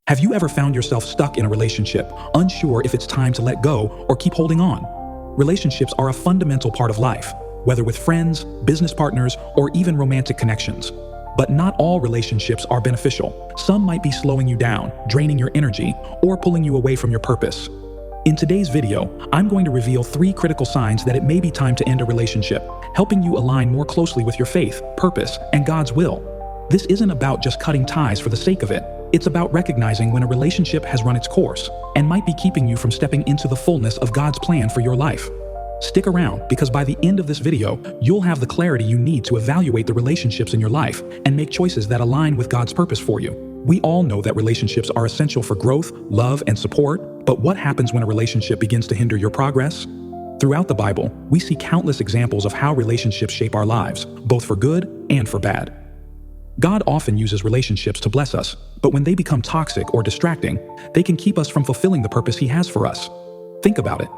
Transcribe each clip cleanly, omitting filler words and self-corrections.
Have you ever found yourself stuck in a relationship, unsure if it's time to let go or keep holding on? Relationships are a fundamental part of life, whether with friends, business partners, or even romantic connections. But not all relationships are beneficial. Some might be slowing you down, draining your energy, or pulling you away from your purpose. In today's video, I'm going to reveal 3 critical signs that it may be time to end a relationship, helping you align more closely with your faith, purpose, and God's will. This isn't about just cutting ties for the sake of it. It's about recognizing when a relationship has run its course and might be keeping you from stepping into the fullness of God's plan for your life. Stick around, because by the end of this video, you'll have the clarity you need to evaluate the relationships in your life and make choices that align with God's purpose for you. We all know that relationships are essential for growth, love, and support, but what happens when a relationship begins to hinder your progress? Throughout the Bible, we see countless examples of how relationships shape our lives, both for good and for bad. God often uses relationships to bless us, but when they become toxic or distracting, they can keep us from fulfilling the purpose He has for us. Think about it.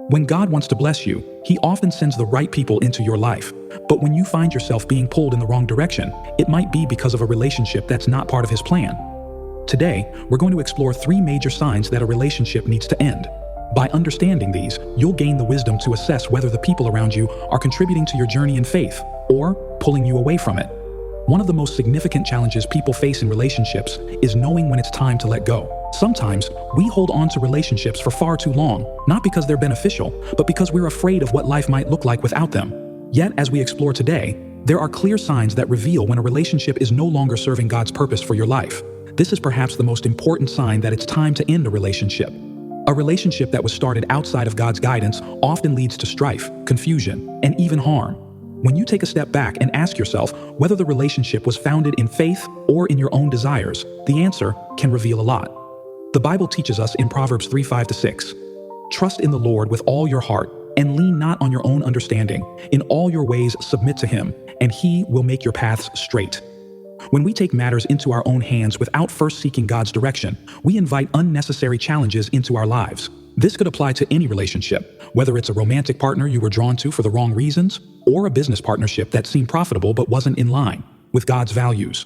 When God wants to bless you, He often sends the right people into your life. But when you find yourself being pulled in the wrong direction, it might be because of a relationship that's not part of His plan. Today, we're going to explore 3 major signs that a relationship needs to end. By understanding these, you'll gain the wisdom to assess whether the people around you are contributing to your journey in faith or pulling you away from it. One of the most significant challenges people face in relationships is knowing when it's time to let go. Sometimes, we hold on to relationships for far too long, not because they're beneficial, but because we're afraid of what life might look like without them. Yet, as we explore today, there are clear signs that reveal when a relationship is no longer serving God's purpose for your life. This is perhaps the most important sign that it's time to end a relationship. A relationship that was started outside of God's guidance often leads to strife, confusion, and even harm. When you take a step back and ask yourself whether the relationship was founded in faith or in your own desires, the answer can reveal a lot. The Bible teaches us in Proverbs 3:5-6, "Trust in the Lord with all your heart, and lean not on your own understanding. In all your ways submit to Him, and He will make your paths straight." When we take matters into our own hands without first seeking God's direction, we invite unnecessary challenges into our lives. This could apply to any relationship, whether it's a romantic partner you were drawn to for the wrong reasons, or a business partnership that seemed profitable but wasn't in line with God's values.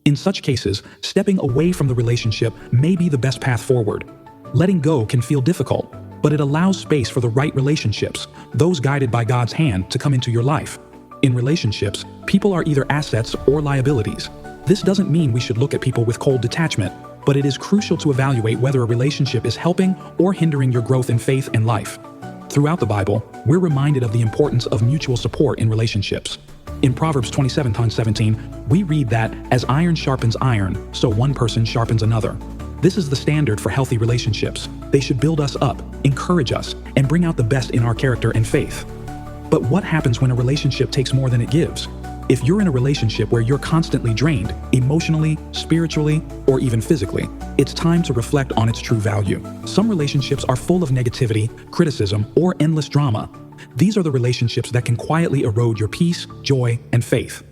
In such cases, stepping away from the relationship may be the best path forward. Letting go can feel difficult, but it allows space for the right relationships, those guided by God's hand, to come into your life. In relationships, people are either assets or liabilities. This doesn't mean we should look at people with cold detachment, but it is crucial to evaluate whether a relationship is helping or hindering your growth in faith and life. Throughout the Bible, we're reminded of the importance of mutual support in relationships. In Proverbs 27:17, we read that, "As iron sharpens iron, so one person sharpens another." This is the standard for healthy relationships. They should build us up, encourage us, and bring out the best in our character and faith. But what happens when a relationship takes more than it gives? If you're in a relationship where you're constantly drained, emotionally, spiritually, or even physically, it's time to reflect on its true value. Some relationships are full of negativity, criticism, or endless drama. These are the relationships that can quietly erode your peace, joy, and faith.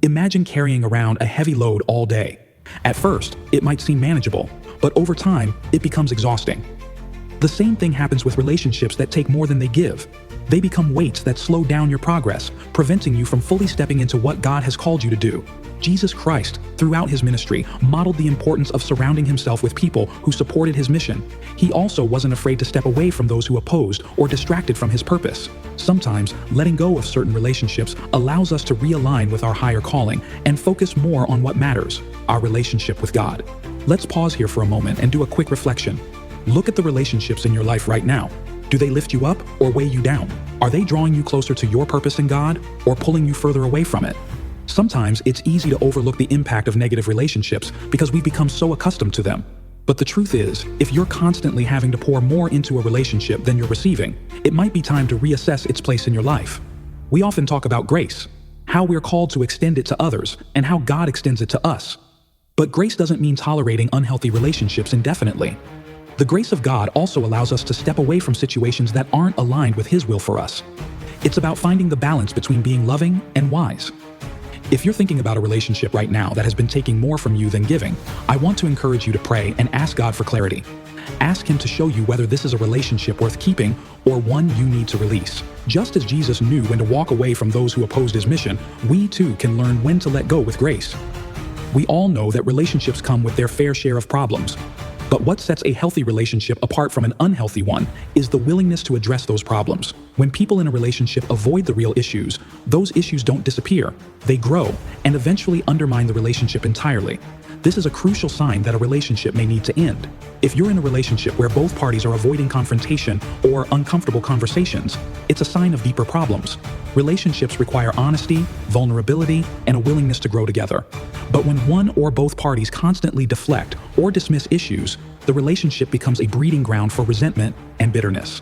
Imagine carrying around a heavy load all day. At first, it might seem manageable, but over time, it becomes exhausting. The same thing happens with relationships that take more than they give. They become weights that slow down your progress, preventing you from fully stepping into what God has called you to do. Jesus Christ, throughout His ministry, modeled the importance of surrounding Himself with people who supported His mission. He also wasn't afraid to step away from those who opposed or distracted from His purpose. Sometimes, letting go of certain relationships allows us to realign with our higher calling and focus more on what matters, our relationship with God. Let's pause here for a moment and do a quick reflection. Look at the relationships in your life right now. Do they lift you up or weigh you down? Are they drawing you closer to your purpose in God or pulling you further away from it? Sometimes it's easy to overlook the impact of negative relationships because we become so accustomed to them. But the truth is, if you're constantly having to pour more into a relationship than you're receiving, it might be time to reassess its place in your life. We often talk about grace, how we're called to extend it to others, and how God extends it to us. But grace doesn't mean tolerating unhealthy relationships indefinitely. The grace of God also allows us to step away from situations that aren't aligned with His will for us. It's about finding the balance between being loving and wise. If you're thinking about a relationship right now that has been taking more from you than giving, I want to encourage you to pray and ask God for clarity. Ask Him to show you whether this is a relationship worth keeping or one you need to release. Just as Jesus knew when to walk away from those who opposed His mission, we too can learn when to let go with grace. We all know that relationships come with their fair share of problems. But what sets a healthy relationship apart from an unhealthy one is the willingness to address those problems. When people in a relationship avoid the real issues, those issues don't disappear, they grow, and eventually undermine the relationship entirely. This is a crucial sign that a relationship may need to end. If you're in a relationship where both parties are avoiding confrontation or uncomfortable conversations, it's a sign of deeper problems. Relationships require honesty, vulnerability, and a willingness to grow together. But when one or both parties constantly deflect or dismiss issues, the relationship becomes a breeding ground for resentment and bitterness.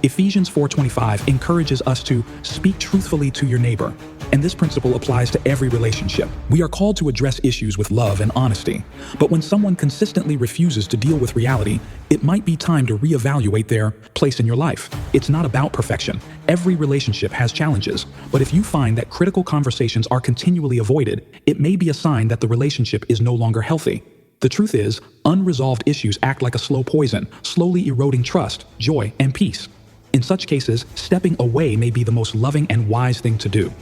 Ephesians 4:25 encourages us to speak truthfully to your neighbor, and this principle applies to every relationship. We are called to address issues with love and honesty, but when someone consistently refuses to deal with reality, it might be time to reevaluate their place in your life. It's not about perfection. Every relationship has challenges, but if you find that critical conversations are continually avoided, it may be a sign that the relationship is no longer healthy. The truth is, unresolved issues act like a slow poison, slowly eroding trust, joy, and peace. In such cases, stepping away may be the most loving and wise thing to do.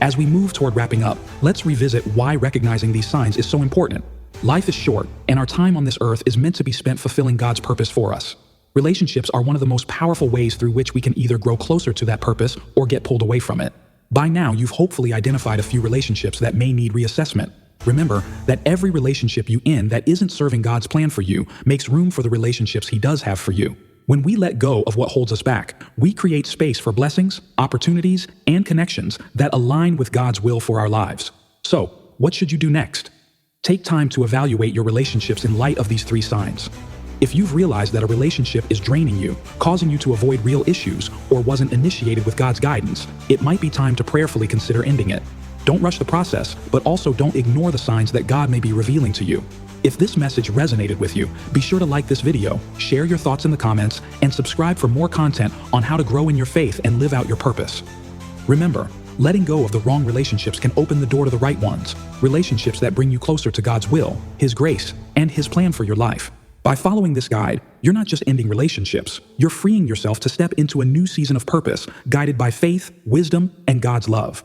As we move toward wrapping up, let's revisit why recognizing these signs is so important. Life is short, and our time on this earth is meant to be spent fulfilling God's purpose for us. Relationships are one of the most powerful ways through which we can either grow closer to that purpose or get pulled away from it. By now, you've hopefully identified a few relationships that may need reassessment. Remember that every relationship you in that isn't serving God's plan for you makes room for the relationships He does have for you. When we let go of what holds us back, we create space for blessings, opportunities, and connections that align with God's will for our lives. So, what should you do next? Take time to evaluate your relationships in light of these three signs. If you've realized that a relationship is draining you, causing you to avoid real issues, or wasn't initiated with God's guidance, it might be time to prayerfully consider ending it. Don't rush the process, but also don't ignore the signs that God may be revealing to you. If this message resonated with you, be sure to like this video, share your thoughts in the comments, and subscribe for more content on how to grow in your faith and live out your purpose. Remember, letting go of the wrong relationships can open the door to the right ones, relationships that bring you closer to God's will, His grace, and His plan for your life. By following this guide, you're not just ending relationships, you're freeing yourself to step into a new season of purpose, guided by faith, wisdom, and God's love.